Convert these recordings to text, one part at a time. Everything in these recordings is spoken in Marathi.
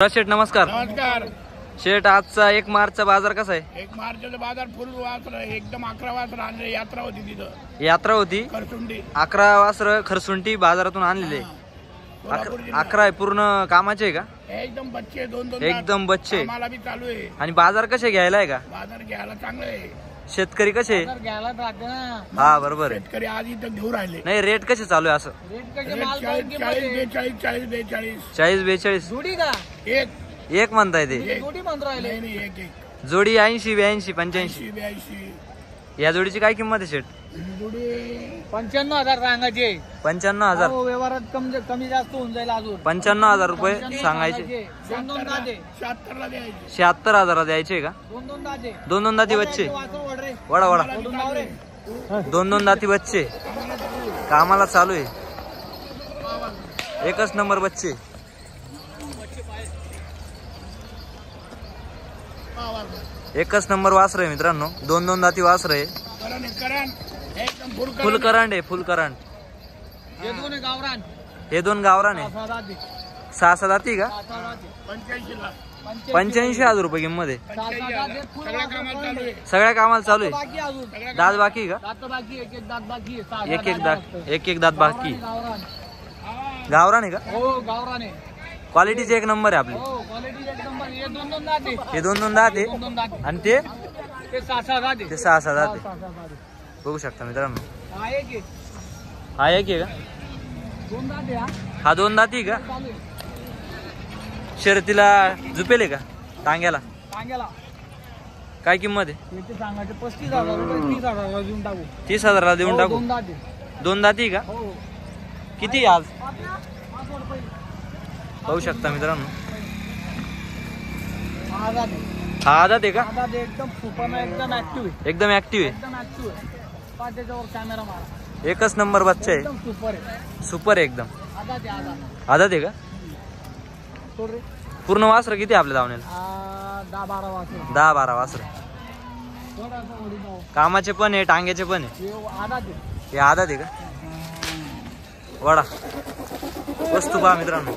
शेठ नमस्कार। नमस्कार शेठ, आजचा 1 मार्चचा बाजार कसा आहे? 1 मार्चचा बाजार फुल वासर एकदम 11 वासर आणले। यात्रा होती तिथं, यात्रा होती खरसुंडी 11 वासर खरसुंटी बाजारातून आणलेले। 11 आहे पूर्ण कामाचे आहे का? एकदम बच्चे दोन एकदम बच्चे आम्हाला बी चालू आहे। आणि बाजार कसे घ्यायला आहे का? बाजार घ्यायला चांगलं आहे। शेतकरी कसे? घ्यायला राहते ना। हा बरोबर आहे। शेतकरी आज इथं घेऊन राहिले। नाही, रेट कसे चालू आहे असं? रेट 40 40-42 जोडी का एक म्हणताय ते? जोडी म्हणून राहिले एक जोडी 80-82 85 82 या जोडीची काय किंमत आहे शेठ? जोडी 95,000 सांगायचे। 95,000 व्यवहारात कमी जास्त होऊन जाईल अजून। 95,000 रुपये सांगायचे। 76,000 द्यायचे का? दोन दाती बच्चे वडा वडा 2 दाती बच्चे कामाला चालू आहे। एकच नंबर बच्चे। एकच नंबर वासर आहे मित्रांनो। 2 दाती वासर आहे। फुल करंट आहे, फुल करंट। हे 2 गावरान आहे। 6 दाती का? 85,000 रुपये किंमत आहे। सगळ्या कामाला चालू आहे। दात बाकी का? एक दात बाकी। गावरान आहे का? हो गावरान आहे। क्वालिटीचे 1 नंबर आहे आपली। हे 2 दात आहे आणि ते 6 दात आहे। बघू शकता मित्रांनो। हा एक आहे का? हा 2 दाती का? शर्यतीला झुपेल आहे का? टांग्याला काय किंमत आहे? 35,000 रुपये 30,000 देऊन टाकू। 30,000 देऊन टाकू। 2 दाती का? किती आज? पाहू शकता मित्रांनो। हा आदात आहे का? एकदम सुपर एकदम ऍक्टिव्ह आहे। एकदम ऍक्टिव्ह एकदम ऍक्टिव्ह आहे। पाठीच्यावर कॅमेरा मारा। एकच नंबर बच्चा आहे। एकदम सुपर आहे। सुपर आहे एकदम। आदात आदात आहे का? सोड रे। पूर्ण वासर किती आपल्या धावण्याला? 10-12 वाजता 10-12 वासर। थोडासा वडी जाऊ। कामाचे पण आहे, टांग्याचे पण आहे। हे आदात आहे। हे आदात आहे का? वडा वस्तू पहा मित्रांनो।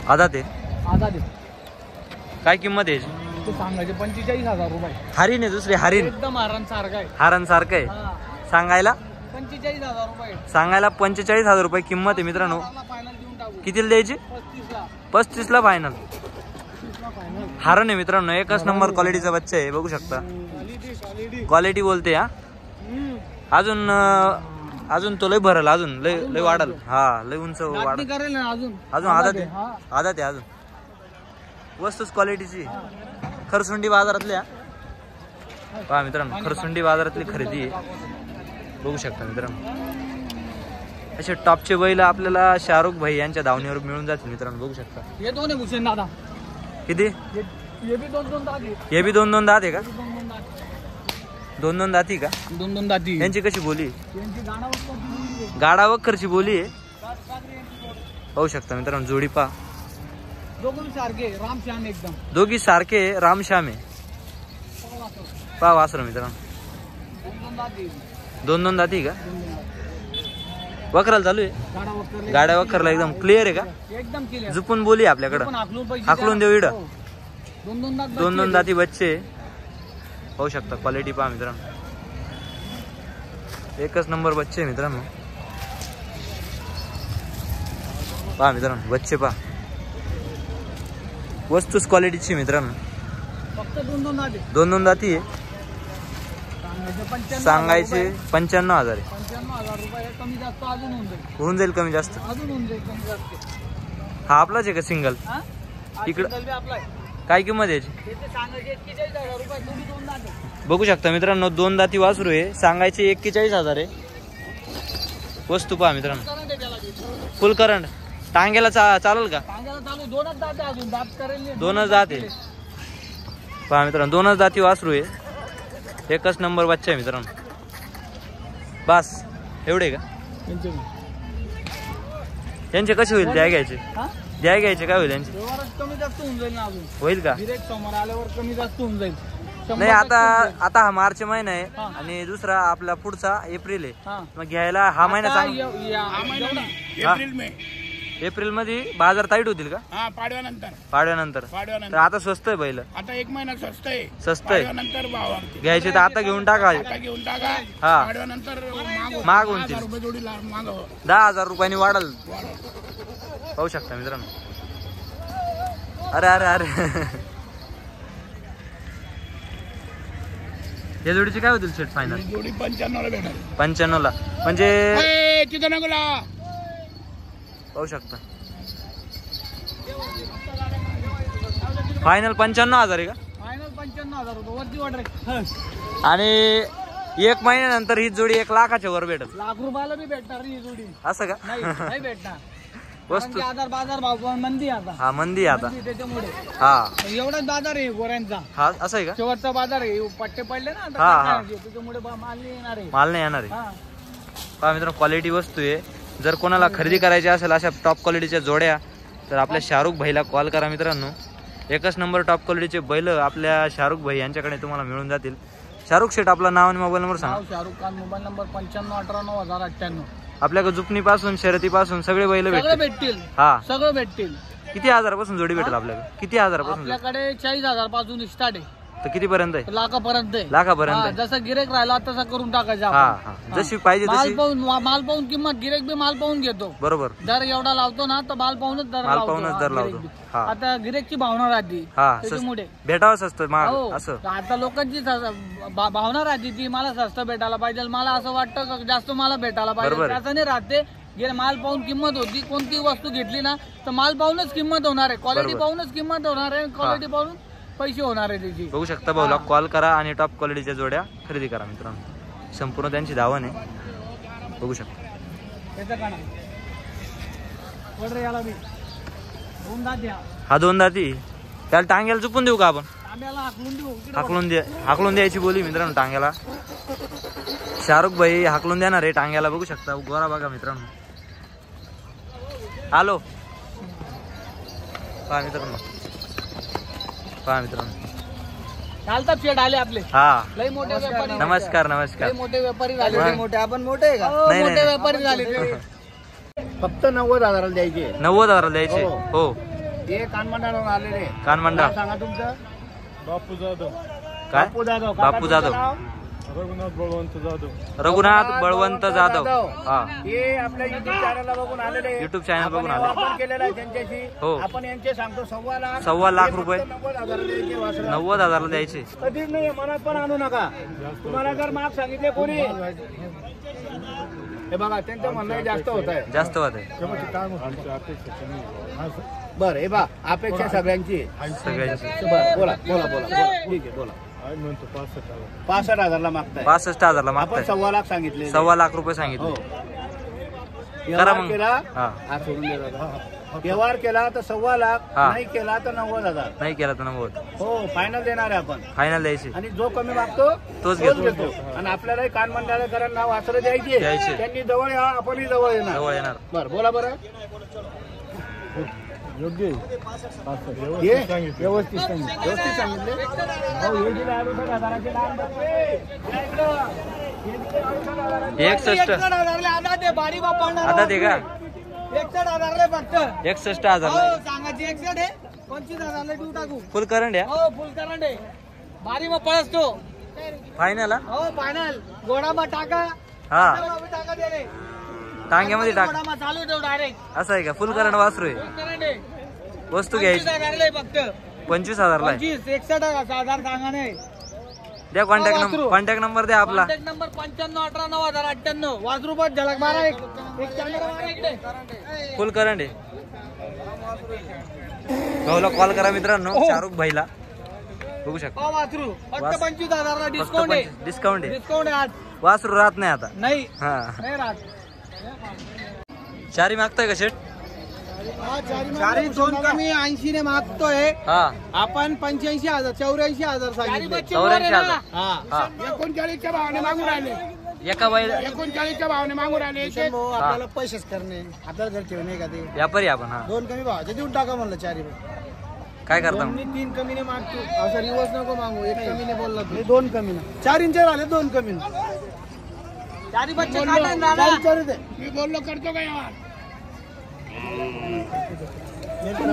आदात आहे। आदात आहे। काय किंमत आहे याची? तू सांगायचे 45,000 रुपये। हरिण आहे, दुसरी हरिण एकदम हारण सारखा आहे। हारण सारखं आहे। हा। सांगायला 45,000 रुपये। 45,000 रुपये किंमत आहे मित्रांनो। फायनल देऊन टाकू। कितीला द्यायची? 35 ला। 35 ला फायनल। 35 ला फायनल। हारण आहे मित्रांनो। एकच नंबर क्वालिटीचा बच्चा आहे, बघू शकता। क्वालिटी बोलते हा। अजून तो लय भरल, अजून लय वाढल। हा लय उंच वाढल करेल ना अजून। आदत आहे। आदत आहे अजून। वस्तूच क्वालिटीची। खरसुंडी बाजारातल्या पहा मित्रांनो। खरसुंडी बाजारातली खरेदी आहे, बघू शकता मित्रांनो। असे टॉपचे बैल आपल्याला शाहरुख भाई यांच्या धावणीवर मिळून जातील मित्रांनो, बघू शकता। हे 2 आहे भूषण दादा। किती? हे बी 2 दात आहे। हे बी 2 दात आहे का? 2 दाती का? 2 दाती। यांची कशी बोली? यांची गाडा वखरची बोली आहे, पाहू शकता मित्रांनो। जोडी पहा, दोघं सारखे रामश्याम एकदम। दोघी सारखे रामश्याम आहे। पहा वासर मित्रांनो। 2 दाती का? वखराला चालू आहे। गाड्या वखरला एकदम क्लिअर आहे का? एकदम क्लिअर। झुपून बोली आपल्याकडं, हाकलून देऊ इड। 2 दाती बच्चे पाहू शकता। क्वालिटी पहा मित्रांनो। एकच नंबर बच्चे मित्रांनो। पहा मित्रांनो बच्चे पहा, वस्तूच क्वालिटीची मित्रांनो। फक्त 2 दाती आहे। सांगायचे 95,000 आहे। 95,000 रुपये कमी जास्त अजून होऊन जाईल कमी जास्त। अजून होऊन जाईल कमी जास्त। हा आपलाच आहे का सिंगल? इकडं काय किंमत आहे याची? सांगायचे 41,000 रुपये। 2 दात आहे। बघू शकता मित्रांनो। 2 दाती वासरू आहे। सांगायचे 41,000 आहे। वस्तू पहा मित्रांनो। फुल करंट टांग्याला चालेल का? चालू 2 दात आहे अजून। दात करेल 2 दात आहे। पहा मित्रांनो 2 दाती वासरू आहे। एकच नंबर बच्चा आहे मित्रांनो। बस एवढे का? यांचे कसे होईल? द्या घ्यायचे काय होईल यांचे? कमी जास्त होऊन जाईल ना अजून। होईल का? डायरेक्ट समोर आल्यावर कमी जास्त होऊन जाईल। नाही आता हा मार्च महिना आहे आणि दुसरा आपला पुढचा एप्रिल आहे. मग घ्यायला हा महिना चांगला. एप्रिल मध्ये बाजार टाईट होतील का? पाडव्यानंतर तर आता स्वस्त आहे बैल. आता 1 महिना स्वस्त आहे. स्वस्त भाव घ्यायचे तर आता घेऊन टाका. हा महाग होतील. 10,000 रुपयांनी वाढल. पाहू शकता मित्रांनो. अरे अरे अरे या जोडीची काय होतील सेट फायनल? जोडी 95 ला भेटेल. 95 ला म्हणजे तिथं नको ला. पाहू शकता फायनल 95,000 आहे का? फायनल 95,000 रुपये वरती ऑर्डर. आणि 1 महिन्यानंतर ही जोडी 1 लाखाच्या वर भेटेल. लाख रुपयाला बी भेटणार ही जोडी. असं का? नाही भेटणार. वस्तू बाजार भाव मंदी आता. हा मंदी आता त्याच्यामुळे हा एवढाच बाजार आहे गोऱ्यांचा. हा असं आहे का? शेवटचा बाजार आहे. पट्टे पडले ना हा हा त्याच्यामुळे माल नाही येणार आहे. माल नाही येणार आहे. पहा मित्रांनो क्वालिटी वस्तू आहे. जर कोणाला खरेदी करायची असेल अशा टॉप क्वालिटीच्या जोड्या तर आपल्या शाहरुख भाईला कॉल करा मित्रांनो. एकच नंबर टॉप क्वालिटीचे बैल आपल्या शाहरुख भाई यांच्याकडे तुम्हाला मिळून जातील. शाहरुख शेठ आपलं नाव आणि मोबाईल नंबर सांगा. Shahrukh Khan mobile number 95189098. आपल्याकडे जुपणी पासून शर्यती पासून सगळे बैल भेटतील. हा सगळं भेटतील. किती हजारापासून जोडी भेटेल आपल्याकडे? किती हजारापासून? आपल्याकडे 40,000 पासून स्टार्ट आहे. तर किती पर्यंत आहे? लाखापर्यंत आहे. लाखापर्यंत. जसं गिरेक राहिला तसं करून टाकायचं. हा हा जशी पाहिजे तशी. माल पाहून किंमत गिरेक बी माल पाहून घेतो. बरोबर. दर एवढा लावतो ना तर माल पाहूनच दर लावतो. आता गिरेकची भावना राहते त्याच्यामुळे भेटावंच असतं असं. आता लोकांची भावना राहते ती मला स्वस्त भेटायला पाहिजे. मला असं वाटतं जास्त मला भेटायला पाहिजे. त्याचं नाही राहते. माल पाहून किंमत होती. कोणती वस्तू घेतली ना तर माल पाहूनच किंमत होणार आहे. क्वालिटी पाहूनच किंमत होणार आहे. क्वालिटी पाहून पैसे होणार आहे त्याची. बघू शकता भाऊला कॉल करा आणि टॉप क्वालिटीच्या जोड्या खरेदी करा मित्रांनो. संपूर्ण त्यांची धावण आहे. बघू शकता. हा 2 दाती. त्याला टांग्याला चुकून देऊ का आपण? हाकलून द्यायची बोली मित्रांनो टांग्याला. शाहरुख भाई हाकलून देणार आहे टांग्याला. बघू शकता गोरा बघा मित्रांनो. हॅलो पहा मित्रांनो. चालतात शेट आले आपले. हा लई मोठे व्यापारी. नमस्कार नमस्कार. मोठे व्यापारी झाले. मोठे आपण मोठे आहे का? मोठे व्यापारी झाले. फक्त 90,000 द्यायचे. 90,000 द्यायचे. हो ते कानमंडळावरून आलेले. कानमंडळ. सांगा तुमचं. बापू जाधव. काय? बापू जाधव. रघुनाथ बळवंत जाधव. हा हे आपल्या युट्यूब चॅनलला बघून आलेले. युट्यूब चॅनल बघून आले. केलेला आहे त्यांच्याशी. हो आपण यांचे सांगतो 1.25 लाख रुपये. 90,000 द्यायचे. कधीच नाही मनात पण आणू नका. तुम्हाला जर माग सांगितले कोणी हे बघा त्यांचं म्हणणं जास्त होत आहे. जास्त होत आहे. बरं हे बा अपेक्षा सगळ्यांची. बरं बोला बोला बोला. ठीक आहे बोला. 65,000 मागताय. 65,000 मागताय. 1.25 लाख सांगितले. 1.25 लाख रुपये सांगितले. करा मग. व्यवहार केला तर 1.25 लाख. नाही केला तर 90,000. नाही केला तर 90. हो फायनल देणार आहे आपण. फायनल द्यायची. आणि जो कमी मागतो तोच घेतो. आणि आपल्याला कान मंडळाकरांना नाव वासरं द्यायचे. त्यांनी जवळ या आपणही जवळ येणार. बरं बोला बरं. योग्य व्यवस्थित सांगितले. 61 आता ते का 61,000 फक्त. 61,000 सांगायची 61 आहे. 25,000 देऊ टाकू. फुल करंट आहे. हो फुल करंट आहे. भारी मग पळसतो. फायनल. हो फायनल. गोडामा टाका. हा टाका दे रे. टांग्यामध्ये टाक. गोडामा चालू देऊ डायरेक्ट. असं आहे का? फुल करंट वासरू आहे. करंट आहे. वस्तू घ्यायची 25,000 फक्त. 25,000 ला. 61,000 सांगा नाही. द्या कॉन्टॅक्ट नंबर द्या आपला. Contact number 95189098. वाजरूपात झलक मारा. एक कॅमेरा मारा इकडे. फुल करंट आहे. भाऊला कॉल करा मित्रांनो. शाहरुख भाईला. बघू शकता. वासरू फक्त 25,000 डिस्काउंट आहे. डिस्काउंट आहे आज. वासरू राहत नाही आता. नाही हा नाही राहत. चारी मागताय का शेट? चारी 2 कमी 80 ने मागतोय. हा आपण 85,000 84,000 सांगितले. 84,000. हा 39च्या भावाने मागून राहिले. एका बैल 39च्या भावाने मागून राहिले. आपल्याला पैसेच करणे. आपल्याला घर ठेवणे का ते व्यापारी आपण. हा 2 कमी भावाचे देऊन टाका म्हणलं. चारी काय करता मग? मी 3 कमीने मागतो, असं रिवर्स नको मागू. 1 कमीने बोलला तू. 2 कमीने 4 इंच झाले, 2 कमीने. चारी बच्चे काटे ना दादा. मी बोललो करतो का यार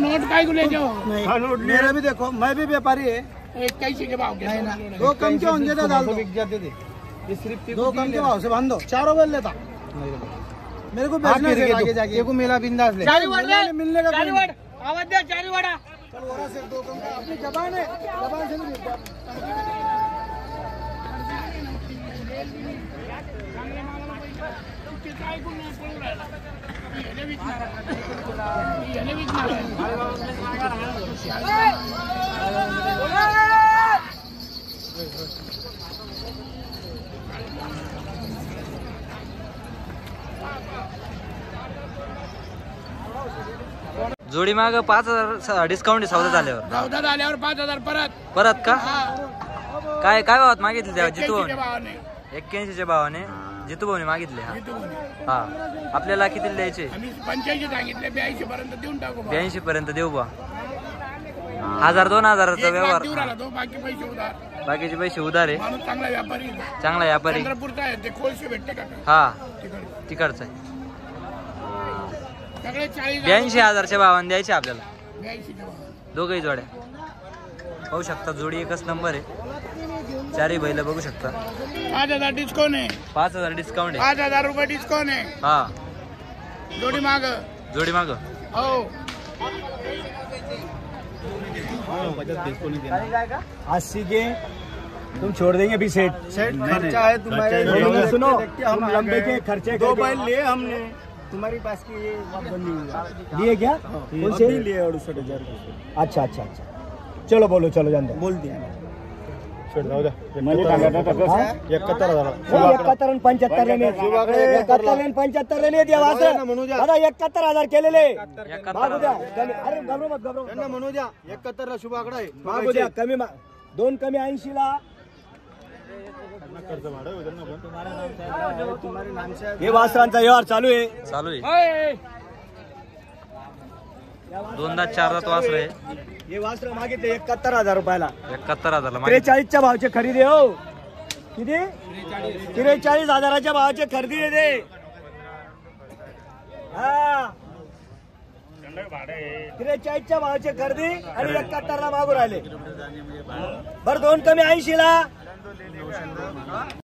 नोट काय गुले जाओ नहीं मेरा भी देखो, मैं भी व्यापारी है. 21 के भाव के नहीं ना, 2 कम के होंगे तो डाल दो. बिक जाते थे ये सिर्फ 2 कम के भाव से बांध दो. 4 बोल लेता मेरे को बेचना है आगे जाके. ये को मेला बिंदास ले. चारी वड़ रे, मिलने का चारी वड़ आवाज दे. चारी वड़ा चल वरा से 2 कम का अपनी जबान है, जबान से नहीं बेचता. जोडी माग 5,000 डिस्काउंट सौदा झाल्यावर. 5,000 परत का? काय काय भावात मागितले तेव्हा? जितू 81च्या भावाने जितू भाऊने मागितले. हा आपल्याला किती द्यायचे? 85 सांगितले, 82 पर्यंत देऊन टाकू. 82 पर्यंत देऊ बा. 1,000-2,000चा व्यवहार. बाकी पैसे उधार, बाकीचे पैसे उधार आहे. माणूस चांगला व्यापारी, चांगला व्यापारी. चंद्रपूरचा आहे ते. खोलशे भेटते का हा तिकडचा आहे. सगळे 40,000 82,000च्या भावाने द्यायचे आपल्याला 82 दोघही जोड्या. पाहू शकता जोडी एकच नंबर आहे. चारही बैल बघू शकता. 5,000 डिस्काउंट आहे. 5,000 डिस्काउंट आहे. 5,000 रुपये डिस्काउंट आहे. हा जोडी माग. जोडी माग हो 80 के तुम छोड़ देंगे अभी सेठ खर्चा है तुम्हारे. सुनो हम लंबे के खर्चे 2 बैल लिए हमने. तुम्हारी पास की ये लिए क्या? कौन से लिए? 68,000. अच्छा अच्छा अच्छा चलो बोलो, चलो जान दो. बोल दिया. 71,000 71 आणि 75 लेने. 71 आणि 75 लेने देवा असं. दादा 71,000 केलेले. मागू द्या. अरे घाबरू मत, घाबरू त्यांना म्हणू द्या. 71 ला शुभ आकडा आहे. मागू द्या. कमी 2 कमी 80 ला. हे वासरांचा व्यवहार चालू आहे. चालू आहे. दोनदा चारदा वासर आहे. हे वासर मागितले 71,000 रुपयाला. 71,000 43च्या भावचे खरेदी हो. किती? 43,000च्या भावाचे खरेदी आहे ते. हा 43च्या भावाचे खरेदी आणि 71 ला मागू राहिले. बरं 2 कमी 80 ला.